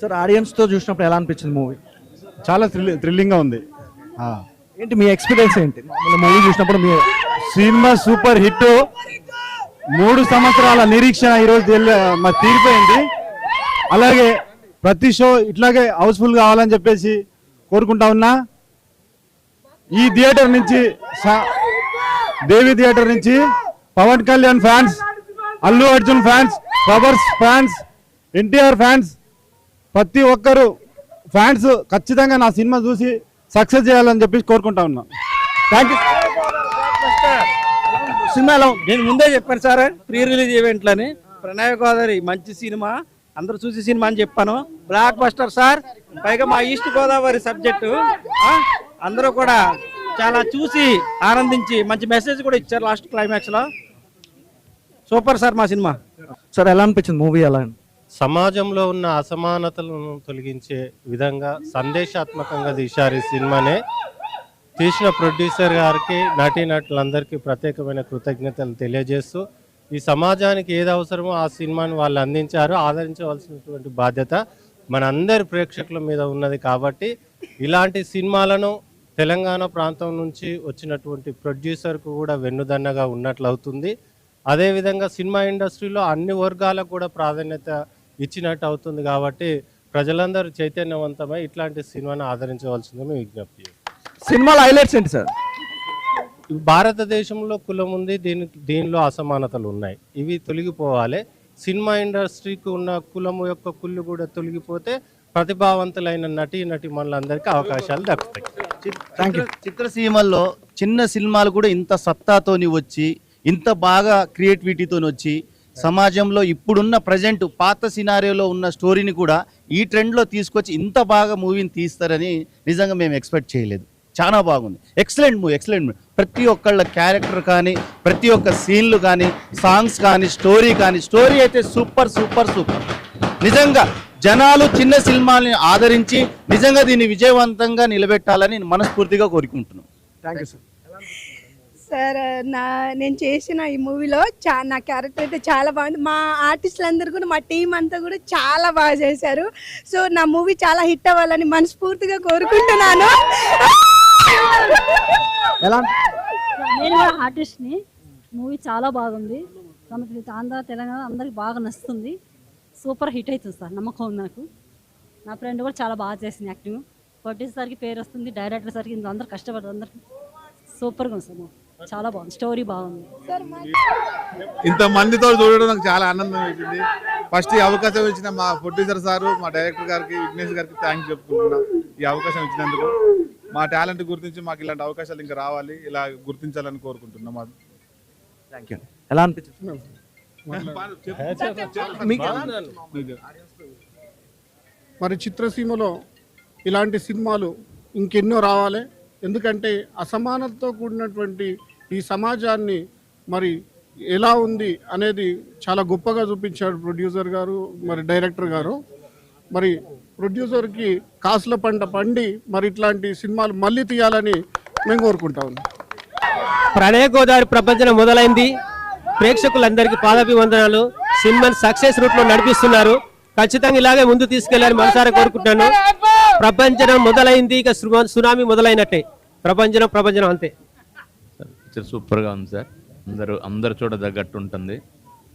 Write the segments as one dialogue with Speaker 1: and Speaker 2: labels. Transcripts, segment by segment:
Speaker 1: Sir ఆడియన్స్తో చూసినప్పుడు ఎలా అనిపించింది మూవీ?
Speaker 2: చాలా థ్రిల్లింగ్గా ఉంది.
Speaker 1: ఏంటి మీ ఎక్స్పీరియన్స్ ఏంటి మూవీ చూసినప్పుడు? మీ
Speaker 2: సినిమా సూపర్ హిట్. 3 సంవత్సరాల నిరీక్షణ ఈరోజు మరి తీరిపోయింది. అలాగే ప్రతి షో ఇట్లాగే హౌస్ఫుల్ కావాలని చెప్పేసి కోరుకుంటా ఉన్నా. ఈ థియేటర్ నుంచి దేవి థియేటర్ నుంచి Pawan Kalyan fans, Allu Arjun fans, Prabhas fans, NTR fans, ప్రతి ఒక్కరు ఫ్యాన్స్ ఖచ్చితంగా నా సినిమా చూసి సక్సెస్ చేయాలని చెప్పి కోరుకుంటా ఉన్నా. Thank you.
Speaker 3: సినిమాలో నేను ముందే చెప్పాను సార్, ప్రీ రిలీజ్ ఈవెంట్లని ప్రణయ గోదావరి మంచి సినిమా, అందరూ చూసి సినిమా అని చెప్పాను. బ్లాక్ బస్టర్ సార్, పైగా మా ఈస్ట్ గోదావరి సబ్జెక్టు అందరూ కూడా చాలా చూసి ఆనందించి మంచి మెసేజ్ కూడా ఇచ్చారు లాస్ట్ క్లైమాక్స్లో. సూపర్ సార్ మా సినిమా.
Speaker 1: సార్ ఎలా అనిపించింది మూవీ? ఎలా
Speaker 4: సమాజంలో ఉన్న అసమానతలను తొలగించే విధంగా సందేశాత్మకంగా తీశారు ఈ సినిమానే. తీసిన ప్రొడ్యూసర్ గారికి, నటీనటులందరికీ ప్రత్యేకమైన కృతజ్ఞతలు తెలియజేస్తూ, ఈ సమాజానికి ఏది అవసరమో ఆ సినిమాని వాళ్ళు అందించారు. ఆదరించవలసినటువంటి బాధ్యత మనందరి ప్రేక్షకుల మీద ఉన్నది. కాబట్టి ఇలాంటి సినిమాలను తెలంగాణ ప్రాంతం నుంచి వచ్చినటువంటి ప్రొడ్యూసర్కు కూడా వెన్నుదన్నగా ఉన్నట్లు అవుతుంది. అదేవిధంగా సినిమా ఇండస్ట్రీలో అన్ని వర్గాలకు కూడా ప్రాధాన్యత ఇచ్చినట్టు అవుతుంది. కాబట్టి ప్రజలందరూ చైతన్యవంతమై ఇట్లాంటి సినిమాను ఆదరించవలసిందని విజ్ఞప్తి చేస్తాం.
Speaker 1: సినిమాలో హైలైట్స్ ఏంటి సార్?
Speaker 4: భారతదేశంలో కులం ఉంది, దీనిలో అసమానతలు ఉన్నాయి, ఇవి తొలగిపోవాలి. సినిమా ఇండస్ట్రీకి ఉన్న కులము యొక్క కుళ్ళు కూడా తొలగిపోతే ప్రతిభావంతులైన నటీమణులందరికీ అవకాశాలు దక్కుతాయి.
Speaker 5: చిత్రసీమల్లో చిన్న సినిమాలు కూడా ఇంత సత్తాతోని వచ్చి, ఇంత బాగా క్రియేటివిటీతో వచ్చి, సమాజంలో ఇప్పుడున్న ప్రజెంట్ పాత సినారియోలో ఉన్న స్టోరీని కూడా ఈ ట్రెండ్లో తీసుకొచ్చి ఇంత బాగా మూవీని తీస్తారని నిజంగా మేము ఎక్స్పెక్ట్ చేయలేదు. చాలా బాగుంది. Excellent movie. ప్రతి ఒక్కళ్ళ క్యారెక్టర్ కానీ, ప్రతి ఒక్క సీన్లు కానీ, సాంగ్స్ కానీ, స్టోరీ అయితే సూపర్. నిజంగా జనాలు చిన్న సినిమాని ఆదరించి నిజంగా దీన్ని విజయవంతంగా నిలబెట్టాలని మనస్ఫూర్తిగా కోరుకుంటున్నాం.
Speaker 1: Thank you sir.
Speaker 6: సార్ నేను చేసిన ఈ మూవీలో నా క్యారెక్టర్ అయితే చాలా బాగుంది. మా ఆర్టిస్టులు అందరూ కూడా, మా టీం అంతా కూడా చాలా బాగా చేశారు. సో నా మూవీ చాలా హిట్ అవ్వాలని మనస్ఫూర్తిగా కోరుకుంటున్నాను.
Speaker 7: నేను కూడా ఆర్టిస్ట్ని. మూవీ చాలా బాగుంది. ఆంధ్ర తెలంగాణ అందరికి బాగా నచ్చుతుంది. సూపర్ హిట్ అవుతుంది సార్, నమ్మకం ఉంది నాకు. నా ఫ్రెండ్ కూడా చాలా బాగా చేసింది యాక్టింగ్. ప్రొడ్యూసర్కి పేరు వస్తుంది, డైరెక్టర్ సార్కి, ఇందులో అందరు కష్టపడరు, అందరికి సూపర్గా ఉంది సార్. చాలా బాగుంది, స్టోరీ బాగుంది.
Speaker 8: ఇంతమందితో చూడడం నాకు చాలా ఆనందం అవుతుంది. ఫస్ట్ ఈ అవకాశం ఇచ్చిన మా ప్రొడ్యూసర్ సారు, మా డైరెక్టర్ గారికి, విఘ్నేష్ గారికి థ్యాంక్స్ చెప్పుకుంటున్నా. ఈ అవకాశం ఇచ్చినందుకు మా టాలెంట్ గుర్తించి మాకు ఇలాంటి అవకాశాలు ఇంకా రావాలి, ఇలా గుర్తించాలని కోరుకుంటున్నాం.
Speaker 1: Thank you. ఎలా అనిపించింది?
Speaker 9: మరి చిత్రసీమలో ఇలాంటి సినిమాలు ఇంకెన్నో రావాలి. ఎందుకంటే అసమానతతో కూడినటువంటి ఈ సమాజాన్ని మరి ఎలా ఉంది అనేది చాలా గొప్పగా చూపించాడు ప్రొడ్యూసర్ గారు, మరి డైరెక్టర్ గారు. మరి ప్రొడ్యూసర్కి కాసుల పంట పండి మరి ఇట్లాంటి సినిమాలు మళ్ళీ తీయాలని మేము కోరుకుంటా ఉన్నాం.
Speaker 3: ప్రణయ గోదావరి ప్రపంచం మొదలైంది. ప్రేక్షకులందరికీ పాదాభివందనాలు. సినిమాని సక్సెస్ రూట్లో నడిపిస్తున్నారు. ఖచ్చితంగా ఇలాగే ముందు తీసుకెళ్లాలని మనసారా కోరుకుంటున్నాను. ప్రపంచం మొదలైంది, ఇక సునామీ మొదలైనట్టే. ప్రపంచం అంతే.
Speaker 10: పిక్చర్ సూపర్గా ఉంది సార్. అందరూ చూడదగ్గట్టు ఉంటుంది.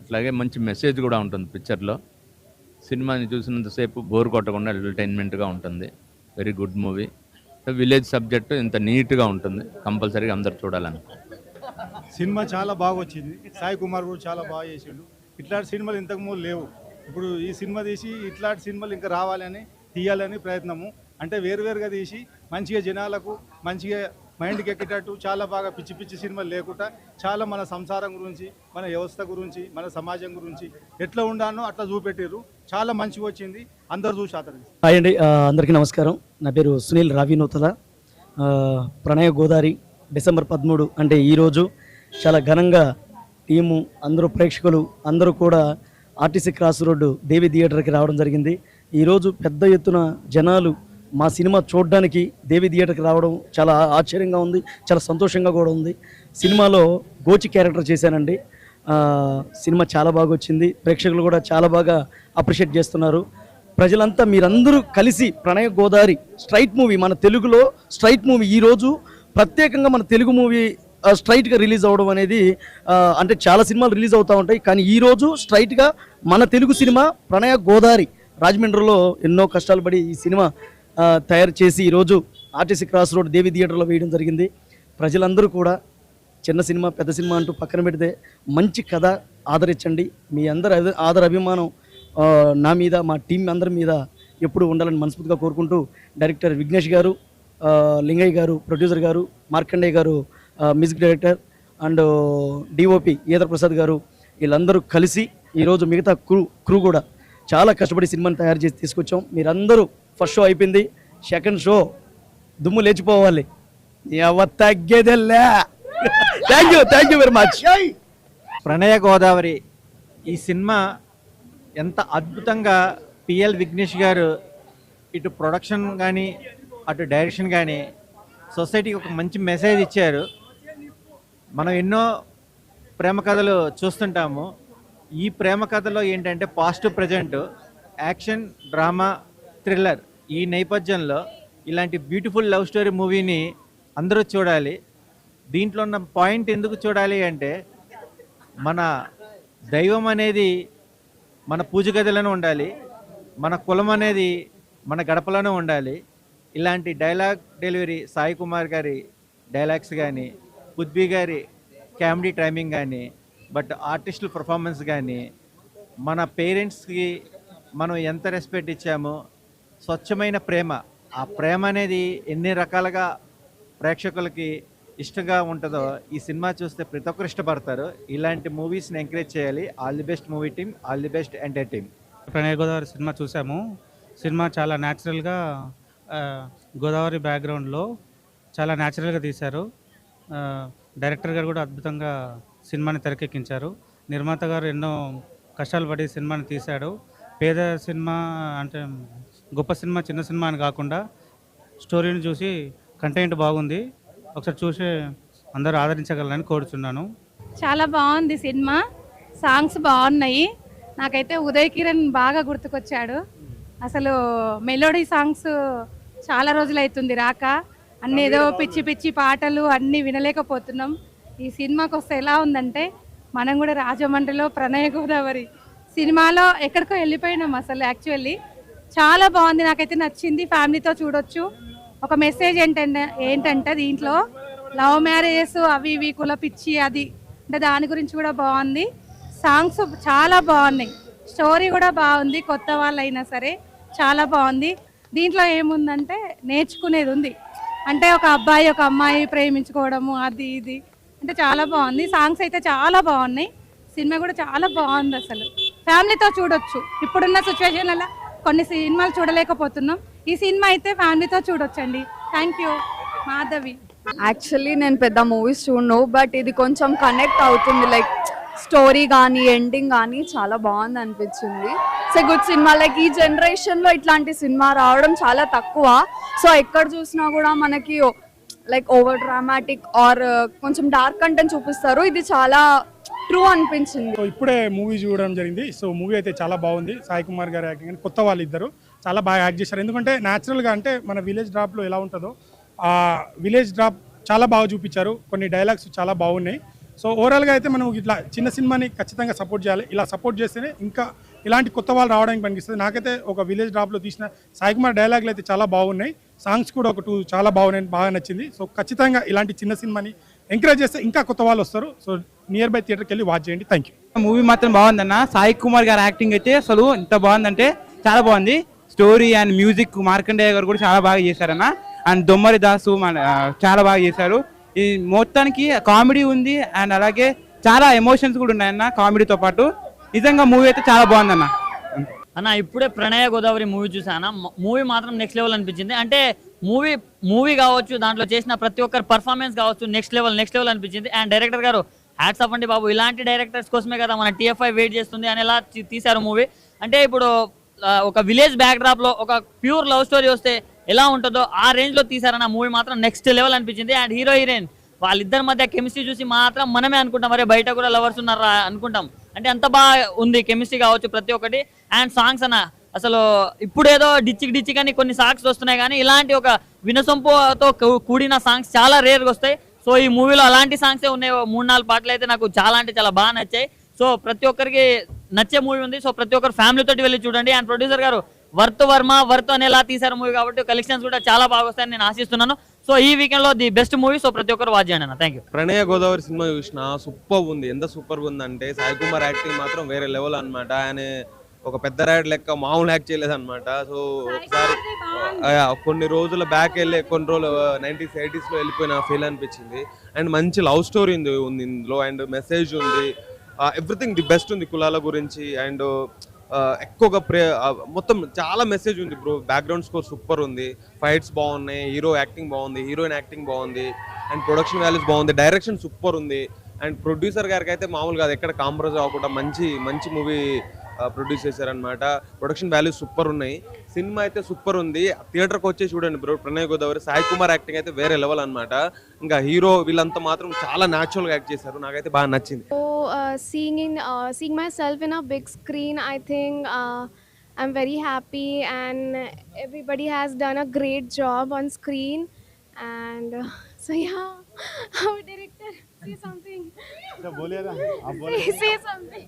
Speaker 10: అట్లాగే మంచి మెసేజ్ కూడా ఉంటుంది పిక్చర్లో. సినిమాని చూసినంతసేపు బోర్ కొట్టకుండా ఎంటర్టైన్మెంట్గా ఉంటుంది. Very good movie. Village subject ఇంత నీట్గా ఉంటుంది. కంపల్సరీగా అందరు చూడాలని.
Speaker 2: సినిమా చాలా బాగా వచ్చింది. సాయి కుమార్ కూడా చాలా బాగా చేసిండు. ఇట్లాంటి సినిమాలు ఇంతకుముందు లేవు. ఇప్పుడు ఈ సినిమా తీసి ఇట్లాంటి సినిమాలు ఇంకా రావాలని, తీయాలని ప్రయత్నము. అంటే వేరువేరుగా తీసి మంచిగా జనాలకు మంచిగా మైండ్కి ఎక్కేటట్టు చాలా బాగా పిచ్చి సినిమాలు లేకుండా చాలా మన సంసారం గురించి, మన వ్యవస్థ గురించి, మన సమాజం గురించి ఎట్లా ఉండానో అట్లా చూపెట్టారు. చాలా మంచిగా వచ్చింది. అందరు చూసి ఆదరించారు.
Speaker 11: హాయ్ అండి, అందరికీ నమస్కారం. నా పేరు సునీల్ రావినూతల. ప్రణయ గోదావరి డిసెంబర్ 13 అంటే ఈరోజు చాలా ఘనంగా టీము, అందరూ ప్రేక్షకులు అందరూ కూడా ఆర్టీసీ క్రాస్ రోడ్డు దేవి థియేటర్కి రావడం జరిగింది. ఈరోజు పెద్ద ఎత్తున జనాలు మా సినిమా చూడడానికి దేవి థియేటర్కి రావడం చాలా ఆశ్చర్యంగా ఉంది, చాలా సంతోషంగా కూడా ఉంది. సినిమాలో గోచి క్యారెక్టర్ చేశానండి. సినిమా చాలా బాగా వచ్చింది, ప్రేక్షకులు కూడా చాలా బాగా అప్రిషియేట్ చేస్తున్నారు. ప్రజలంతా మీరందరూ కలిసి ప్రణయ గోదావరి స్ట్రైట్ మూవీ, మన తెలుగులో స్ట్రైట్ మూవీ ఈరోజు ప్రత్యేకంగా మన తెలుగు మూవీ స్ట్రైట్గా రిలీజ్ అవ్వడం అనేది అంటే చాలా సినిమాలు రిలీజ్ అవుతూ ఉంటాయి, కానీ ఈరోజు స్ట్రైట్గా మన తెలుగు సినిమా ప్రణయ గోదావరి రాజమండ్రిలో ఎన్నో కష్టాలు పడి ఈ సినిమా తయారు చేసి ఈరోజు ఆర్టీసీ క్రాస్ రోడ్ దేవి థియేటర్లో వేయడం జరిగింది. ప్రజలందరూ కూడా చిన్న సినిమా పెద్ద సినిమా అంటూ పక్కన పెడితే మంచి కథ ఆదరించండి. మీ అందరి ఆదర అభిమానం నా మీద, మా టీం అందరి మీద ఎప్పుడు ఉండాలని మనస్ఫూర్తిగా కోరుకుంటూ డైరెక్టర్ విఘ్నేష్ గారు, లింగయ్య గారు ప్రొడ్యూసర్ గారు, మార్కండేయ గారు music director and DOP either Prasad గారు వీళ్ళందరూ కలిసి ఈరోజు మిగతా క్రూ కూడా చాలా కష్టపడి సినిమాని తయారు చేసి తీసుకొచ్చాం. మీరందరూ ఫస్ట్ షో అయిపోయింది, సెకండ్ షో దుమ్ము లేచిపోవాలి. తగ్గేదెల్లా. Thank you very much.
Speaker 3: Pranaya Godavari ఈ సినిమా ఎంత అద్భుతంగా పిఎల్ విఘ్నేష్ గారు ఇటు ప్రొడక్షన్ కానీ అటు డైరెక్షన్ కానీ సొసైటీకి ఒక మంచి మెసేజ్ ఇచ్చారు. మనం ఎన్నో ప్రేమ కథలు చూస్తుంటాము. ఈ ప్రేమ కథలో ఏంటంటే past present action drama thriller ఈ నేపథ్యంలో ఇలాంటి బ్యూటిఫుల్ లవ్ స్టోరీ మూవీని అందరూ చూడాలి. దీంట్లో ఉన్న పాయింట్ ఎందుకు చూడాలి అంటే మన దైవం అనేది మన పూజ గదిలోనే ఉండాలి, మన కులం అనేది మన గడపలోనే ఉండాలి. ఇలాంటి డైలాగ్ డెలివరీ సాయి కుమార్ గారి డైలాగ్స్ కానీ, పృథ్వీ గారి కామెడీ టైమింగ్ కానీ, బట్ ఆర్టిస్టుల పర్ఫార్మెన్స్ కానీ, మన పేరెంట్స్కి మనం ఎంత రెస్పెక్ట్ ఇచ్చామో స్వచ్ఛమైన ప్రేమ, ఆ ప్రేమ అనేది ఎన్ని రకాలుగా ప్రేక్షకులకి ఇష్టంగా ఉంటుందో ఈ సినిమా చూస్తే ప్రతి ఒక్కరు ఇష్టపడతారు. ఇలాంటి మూవీస్ని ఎంకరేజ్ చేయాలి. All the best movie team, all the best entire team.
Speaker 12: Pranaya Godavari cinema చూసాము. సినిమా చాలా న్యాచురల్గా గోదావరి బ్యాక్గ్రౌండ్లో చాలా న్యాచురల్గా తీశారు. డైరెక్టర్ గారు కూడా అద్భుతంగా సినిమాని తెరకెక్కించారు. నిర్మాత గారు ఎన్నో కష్టాలు పడి సినిమాని తీశాడు. పేద సినిమా అంటే గొప్ప సినిమా చిన్న సినిమా అని కాకుండా స్టోరీని చూసి కంటెంట్ బాగుంది, ఒకసారి చూసి అందరూ ఆదరించగలరని కోరుచున్నాను.
Speaker 6: చాలా బాగుంది సినిమా, సాంగ్స్ బాగున్నాయి. నాకైతే ఉదయ్ కిరణ్ బాగా గుర్తుకొచ్చాడు. అసలు మెలోడీ సాంగ్స్ చాలా రోజులు అవుతుంది రాక, అన్ని ఏదో పిచ్చి పిచ్చి పాటలు అన్నీ వినలేకపోతున్నాం. ఈ సినిమాకి వస్తే ఎలా ఉందంటే మనం కూడా రాజమండ్రిలో ప్రణయ గోదావరి సినిమాలో ఎక్కడికో వెళ్ళిపోయినాం. అసలు యాక్చువల్లీ చాలా బాగుంది, నాకైతే నచ్చింది. ఫ్యామిలీతో చూడొచ్చు. ఒక మెసేజ్ ఏంటంటే దీంట్లో లవ్ మ్యారేజెస్ అవి ఇవి కుల పిచ్చి అది అంటే దాని గురించి కూడా బాగుంది. సాంగ్స్ చాలా బాగున్నాయి, స్టోరీ కూడా బాగుంది. కొత్త వాళ్ళు అయినా సరే చాలా బాగుంది. దీంట్లో ఏముందంటే నేర్చుకునేది ఉంది. అంటే ఒక అబ్బాయి ఒక అమ్మాయి ప్రేమించుకోవడము అది ఇది అంటే చాలా బాగుంది. సాంగ్స్ అయితే చాలా బాగున్నాయి. సినిమా కూడా చాలా బాగుంది. అసలు ఫ్యామిలీతో చూడొచ్చు. ఇప్పుడున్న సిచ్యువేషన్లలో కొన్ని సినిమాలు చూడలేకపోతున్నాం. ఈ సినిమా అయితే ఫ్యామిలీతో చూడొచ్చండి. Thank you. మాధవి.
Speaker 13: యాక్చువల్లీ నేను పెద్ద మూవీస్ చూడను, బట్ ఇది కొంచెం కనెక్ట్ అవుతుంది. లైక్ స్టోరీ కానీ ఎండింగ్ కానీ చాలా బాగుంది అనిపించింది. So good cinema. లైక్ ఈ జనరేషన్లో ఇట్లాంటి సినిమా రావడం చాలా తక్కువ. సో ఎక్కడ చూసినా కూడా మనకి లైక్ ఓవర్ డ్రామాటిక్ ఆర్ కొంచెం డార్క్ కంటెంట్ చూపిస్తారు. ఇది చాలా ట్రూ అనిపించింది.
Speaker 9: సో ఇప్పుడే మూవీ చూడడం జరిగింది. సో మూవీ అయితే చాలా బాగుంది. సాయి కుమార్ గారు యాక్టింగ్ అని కొత్త వాళ్ళు ఇద్దరు చాలా బాగా యాక్ట్ చేశారు. ఎందుకంటే న్యాచురల్గా అంటే మన విలేజ్ డ్రాప్లో ఎలా ఉంటుందో ఆ విలేజ్ డ్రాప్ చాలా బాగా చూపించారు. కొన్ని డైలాగ్స్ చాలా బాగున్నాయి. సో ఓవరాల్గా అయితే మనం ఇట్లా చిన్న సినిమాని ఖచ్చితంగా సపోర్ట్ చేయాలి. ఇలా సపోర్ట్ చేస్తేనే ఇంకా ఇలాంటి కొత్త వాళ్ళు రావడానికి పనిపిస్తుంది. నాకైతే ఒక విలేజ్ డ్రాప్లో తీసిన సాయి కుమార్ డైలాగులు అయితే చాలా బాగున్నాయి. సాంగ్స్ కూడా ఒక 2 చాలా బాగున్నాయి, బాగా నచ్చింది. సో ఖచ్చితంగా ఇలాంటి చిన్న సినిమాని ఎంకరేజ్ చేస్తే ఇంకా కొత్త వాళ్ళు వస్తారు. సో నియర్ బై థియేటర్కి వెళ్ళి వాచ్ చేయండి. Thank you.
Speaker 12: మూవీ మాత్రం బాగుందన్న. సాయి కుమార్ గారి యాక్టింగ్ అయితే అసలు ఎంత బాగుందంటే చాలా బాగుంది. స్టోరీ అండ్ మ్యూజిక్ మార్కండేయ గారు కూడా చాలా బాగా చేశారన్న. అండ్ దొమ్మరి దాసు చాలా బాగా చేశారు. ఈ మొత్తానికి కామెడీ ఉంది అండ్ అలాగే చాలా ఎమోషన్స్ కూడా ఉన్నాయన్న కామెడీతో పాటు. నిజంగా మూవీ అయితే చాలా బాగుందన్న.
Speaker 11: అన్న ఇప్పుడే ప్రణయ గోదావరి మూవీ చూసాను. మూవీ మాత్రం నెక్స్ట్ లెవెల్ అనిపించింది. అంటే మూవీ కావచ్చు, దాంట్లో చేసిన ప్రతి ఒక్కరి పర్ఫార్మెన్స్ కావచ్చు నెక్స్ట్ లెవెల్ అనిపించింది. అండ్ డైరెక్టర్ గారు హ్యాట్స్ ఆఫ్ అండి బాబు. ఇలాంటి డైరెక్టర్స్ కోసమే కదా మన TFI వెయిట్ చేస్తుంది అని ఎలా తీశారు మూవీ. అంటే ఇప్పుడు ఒక విలేజ్ బ్యాక్ డ్రాప్ లో ఒక ప్యూర్ లవ్ స్టోరీ వస్తే ఎలా ఉంటుందో ఆ రేంజ్ లో తీశారన్న. మూవీ మాత్రం నెక్స్ట్ లెవెల్ అనిపించింది. అండ్ హీరో హీరోయిన్
Speaker 14: వాళ్ళిద్దరి మధ్య కెమిస్ట్రీ చూసి మాత్రం మనమే అనుకుంటాం, అరే బయట కూడా లవర్స్ ఉన్నారా అనుకుంటాం. అంటే అంత బాగా ఉంది కెమిస్ట్రీ కావచ్చు ప్రతి ఒక్కటి. అండ్ సాంగ్స్ అన్న అసలు ఇప్పుడేదో డిచ్చిక్ అని కొన్ని సాంగ్స్ వస్తున్నాయి, కానీ ఇలాంటి ఒక వినసొంపుతో కూడిన సాంగ్స్ చాలా రేర్గా వస్తాయి. సో ఈ మూవీలో అలాంటి సాంగ్సే ఉన్నాయి. 3-4 పాటలు అయితే నాకు చాలా అంటే చాలా బాగా నచ్చాయి. సో ప్రతి ఒక్కరికి నచ్చే మూవీ ఉంది. సో ప్రతి ఒక్కరు ఫ్యామిలీతో వెళ్ళి చూడండి. అండ్ ప్రొడ్యూసర్ గారు వర్త్ అనేలా తీసారు మూవీ, కాబట్టి కలెక్షన్స్ కూడా చాలా బాగా వస్తాయని నేను ఆశిస్తున్నాను. సో ఈ వీకెండ్ లో ది బెస్ట్ మూవీ. సో ప్రతి ఒక్కరు వాచ్ చేయండి అన్న. Thank you.
Speaker 15: Pranaya Godavari cinema చూసిన సూపర్ ఉంది. ఎంత సూపర్ ఉందంటే సాయి కుమార్ యాక్టింగ్ మాత్రం వేరే లెవెల్ అన్నమాట. ఆయన ఒక పెద్ద రైడ్ లెక్క మామూలు యాక్ట్ చేయలేదు అనమాట. సో ఒకసారి కొన్ని రోజుల బ్యాక్ వెళ్ళి కొన్ని రోజులు 90s 80s లో వెళ్ళిపోయిన ఫీల్ అనిపించింది. అండ్ మంచి లవ్ స్టోరీ ఉంది ఇందులో. అండ్ మెసేజ్ ఉంది, ఎవ్రీథింగ్ ది బెస్ట్ ఉంది కులాల గురించి. అండ్ ఎక్కువగా మొత్తం చాలా మెసేజ్ ఉంది బ్రో. బ్యాక్గ్రౌండ్ స్కోర్ సూపర్ ఉంది, ఫైట్స్ బాగున్నాయి, హీరో యాక్టింగ్ బాగుంది, హీరోయిన్ యాక్టింగ్ బాగుంది, అండ్ ప్రొడక్షన్ వాల్యూస్ బాగుంది, డైరెక్షన్ సూపర్ ఉంది. అండ్ ప్రొడ్యూసర్ గారికి అయితే మామూలుగా అది ఎక్కడ కాంప్రమైజ్ అవ్వకుండా మంచి మూవీ ప్రొడ్యూస్ చేశారనమాట. ప్రొడక్షన్ వాల్యూస్ సూపర్ ఉన్నాయి. సినిమా అయితే సూపర్ ఉంది. థియేటర్కి వచ్చి చూడండి బ్రో. ప్రణయ్ గోదావరి, సాయి కుమార్ యాక్టింగ్ అయితే వేరే లెవెల్ అనమాట. ఇంకా హీరో వీళ్ళంతా మాత్రం చాలా న్యాచురల్గా యాక్ట్ చేశారు. నాకైతే బాగా నచ్చింది.
Speaker 13: Seeing myself in a big screen, I think I'm very happy, and everybody has done a great job on screen. And so yeah, our director, say something. Say something.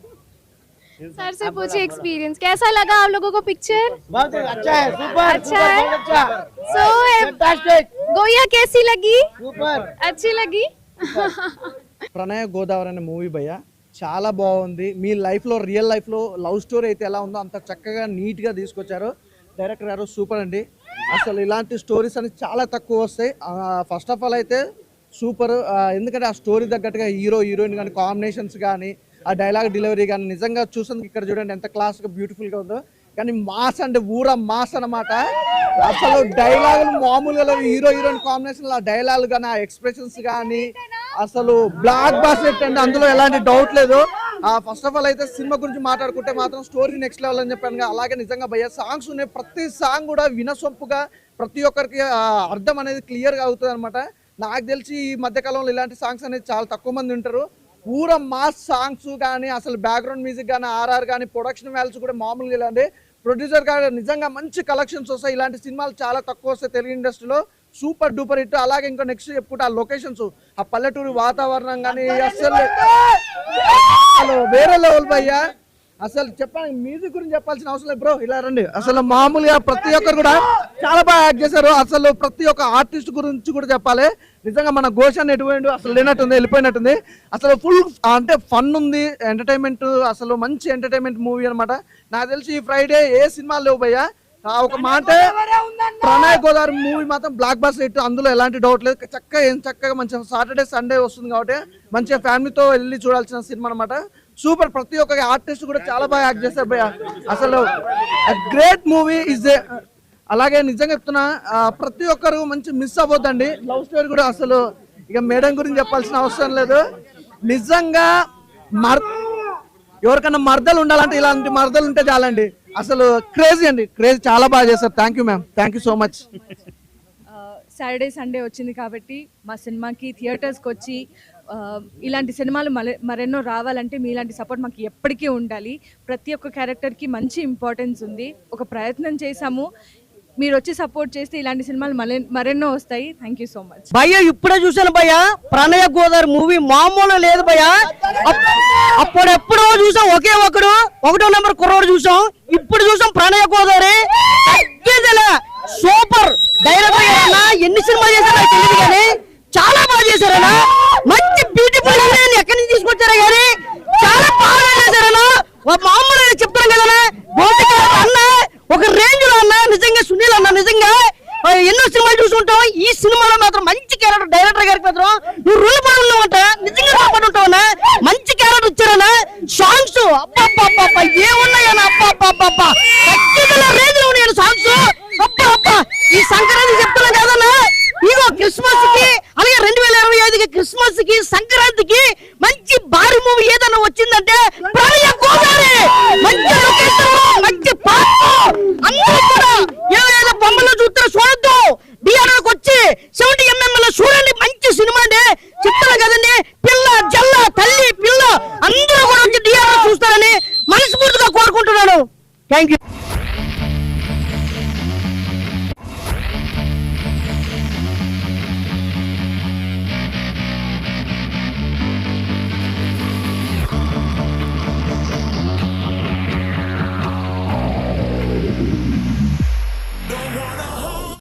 Speaker 13: Sir से पूछे experience कैसा लगा आप लोगों को picture?
Speaker 11: बहुत अच्छा है, सुपर,
Speaker 13: अच्छा है,
Speaker 11: अच्छा,
Speaker 13: सो गोया कैसी लगी?
Speaker 11: सुपर,
Speaker 13: अच्छी लगी.
Speaker 1: ప్రణయ గోదావరి అనే మూవీ భయ్య చాలా బాగుంది. మీ లైఫ్లో రియల్ లైఫ్లో లవ్ స్టోరీ అయితే ఎలా ఉందో అంత చక్కగా నీట్గా తీసుకొచ్చారు. డైరెక్టర్ గారు సూపర్ అండి. అసలు ఇలాంటి స్టోరీస్ అనేది చాలా తక్కువ వస్తాయి. ఫస్ట్ ఆఫ్ ఆల్ అయితే సూపర్, ఎందుకంటే ఆ స్టోరీ తగ్గట్టుగా హీరోయిన్ కానీ కాంబినేషన్స్ కానీ ఆ డైలాగ్ డెలివరీ కానీ నిజంగా చూసేందుకు ఇక్కడ చూడండి ఎంత క్లాస్గా బ్యూటిఫుల్గా ఉందో. కానీ మాస్ అంటే ఊరా మాస్ అన్నమాట. అసలు డైలాగులు మామూలుగా లేవు. హీరోయిన్ కాంబినేషన్ ఆ డైలాగ్ కానీ ఆ ఎక్స్ప్రెషన్స్ కానీ అసలు బ్లాక్ బాస్టర్ అంటే అందులో ఎలాంటి డౌట్ లేదు. ఫస్ట్ ఆఫ్ ఆల్ అయితే సినిమా గురించి మాట్లాడుకుంటే మాత్రం స్టోరీ నెక్స్ట్ లెవెల్ అని చెప్పాను. అలాగే నిజంగా భయ్య సాంగ్స్ ఉన్నాయి. ప్రతి సాంగ్ కూడా వినసొంపుగా ప్రతి ఒక్కరికి అర్థం అనేది క్లియర్గా అవుతుంది అనమాట. నాకు తెలిసి ఈ మధ్యకాలంలో ఇలాంటి సాంగ్స్ అనేది చాలా తక్కువ మంది ఉంటారు. పూరా మాస్ సాంగ్స్ కానీ అసలు బ్యాక్గ్రౌండ్ మ్యూజిక్ కానీ ఆర్ఆర్ కానీ ప్రొడక్షన్ వాల్యూస్ కూడా మామూలుగా ఇలాంటి ప్రొడ్యూసర్ గారు నిజంగా మంచి కలెక్షన్స్ వస్తాయి. ఇలాంటి సినిమాలు చాలా తక్కువ వస్తాయి తెలుగు ఇండస్ట్రీలో. Super duper hit. అలాగే ఇంకా నెక్స్ట్ చెప్పుకుంటే ఆ లొకేషన్స్, ఆ పల్లెటూరు వాతావరణం కానీ అసలు వేరే లెవెల్ భయ్యా. అసలు చెప్పాను మ్యూజిక్ గురించి చెప్పాల్సిన అవసరం లేదు బ్రో. ఇలా రండి. అసలు మామూలుగా ప్రతి ఒక్కరు కూడా చాలా బాగా యాక్ట్ చేశారు. అసలు ప్రతి ఒక్క ఆర్టిస్ట్ గురించి కూడా చెప్పాలి. నిజంగా మన ఘోష్ ఎటువంటి అసలు లేనట్టుంది, వెళ్ళిపోయినట్టుంది. అసలు ఫుల్ అంటే ఫన్ ఉంది, ఎంటర్టైన్మెంట్, అసలు మంచి ఎంటర్టైన్మెంట్ మూవీ అనమాట. నాకు తెలిసి ఈ ఫ్రైడే ఏ సినిమాలు లేవు భయ్యా. ఒక మాట ప్రణయ్ గోదావరి మూవీ మాత్రం బ్లాక్ బాస్టర్ హిట్, అందులో ఎలాంటి డౌట్ లేదు. చక్కగా మంచిగా సాటర్డే సండే వస్తుంది కాబట్టి మంచిగా ఫ్యామిలీతో వెళ్ళి చూడాల్సిన సినిమా అనమాట. సూపర్. ప్రతి ఒక్క ఆర్టిస్ట్ కూడా చాలా బాగా యాక్ట్ చేస్తారు భయ్య. అసలు గ్రేట్ మూవీ ఇస్ ఏ. అలాగే నిజంగా చెప్తున్నా ప్రతి ఒక్కరు మంచి మిస్ అవ్వద్దండి. లవ్ స్టోరీ కూడా అసలు ఇక మేడం గురించి చెప్పాల్సిన అవసరం లేదు. నిజంగా ఎవరికన్నా మర్దలు ఉండాలంటే ఇలాంటి మర్దలు ఉంటే చాలండి. అసలు క్రేజీ అండి, క్రేజీ. చాలా బాగా చేస్తారు. Thank you ma'am, thank you so much.
Speaker 6: Saturday Sunday వచ్చింది కాబట్టి మా సినిమాకి థియేటర్స్కి వచ్చి ఇలాంటి సినిమాలు మరెన్నో రావాలంటే మీలాంటి సపోర్ట్ మాకు ఎప్పటికీ ఉండాలి. ప్రతి ఒక్క క్యారెక్టర్కి మంచి ఇంపార్టెన్స్ ఉంది. ఒక ప్రయత్నం చేశాము, మీరు వచ్చి సపోర్ట్ చేస్తే ఇలాంటి సినిమాలు మరెన్నో వస్తాయి. థ్యాంక్ యూ సో మచ్
Speaker 11: భయ్య. ఇప్పుడే చూసాను భయ్య ప్రణయ గోదావరి మూవీ, మామూలు లేదు భయ్య. అప్పుడెప్పుడో చూసాం ఒకటో నెంబర్ కుర్రోడు చూసాం, ఇప్పుడు చూసాం ప్రణయ గోదావరి. సూపర్. డైరెక్టర్ గారన్నా ఎన్ని సినిమాలు చేశారో తెలియదు కానీ చాలా బాగా చేశారన్నా. మంచి బ్యూటిఫుల్ ఎక్కడి నుంచి తీసుకొచ్చారా కానీ చాలా బాగా చేశారన్నా. మామూలు చెప్తాను కదా అన్న, ఒక రేంజ్ లో అన్న. నిజంగా సునీల్ అన్న నిజంగా ఎన్నో సినిమాలు చూసుకుంటాం, ఈ సినిమాలో మాత్రం మంచి క్యారెక్టర్. డైరెక్టర్ గారికి మాత్రం నువ్వు రూల్ పడి ఉన్నావంట, నిజంగా రూల్ పడి ఉంటావన్నా. మంచి క్యారెక్టర్ ఇచ్చారన్నా. సాంగ్స్ అబ్బా ఏమున్నాయన్నా, అబ్బా రేంజ్ లో ఉన్నాయన్న సాంగ్స్. అబ్బా ఈ సంక్రాంతి చెప్తున్నా కదన్నా, ఇగో క్రిస్మస్ కి అలాగే 2025కి క్రిస్మస్ కి సంక్రాంతికి మంచి భారీ మూవీ ఏదన్నా వచ్చిందంటే ప్రణయ గోదావరి. మంచి లొకేషన్, మంచి పాట, అందరూ కూడా ఏదో బొమ్మలో చూస్తే చూడొద్దు, థియేటర్కి వచ్చి 70mm లో చూడండి. మంచి సినిమా అండి. Thank you.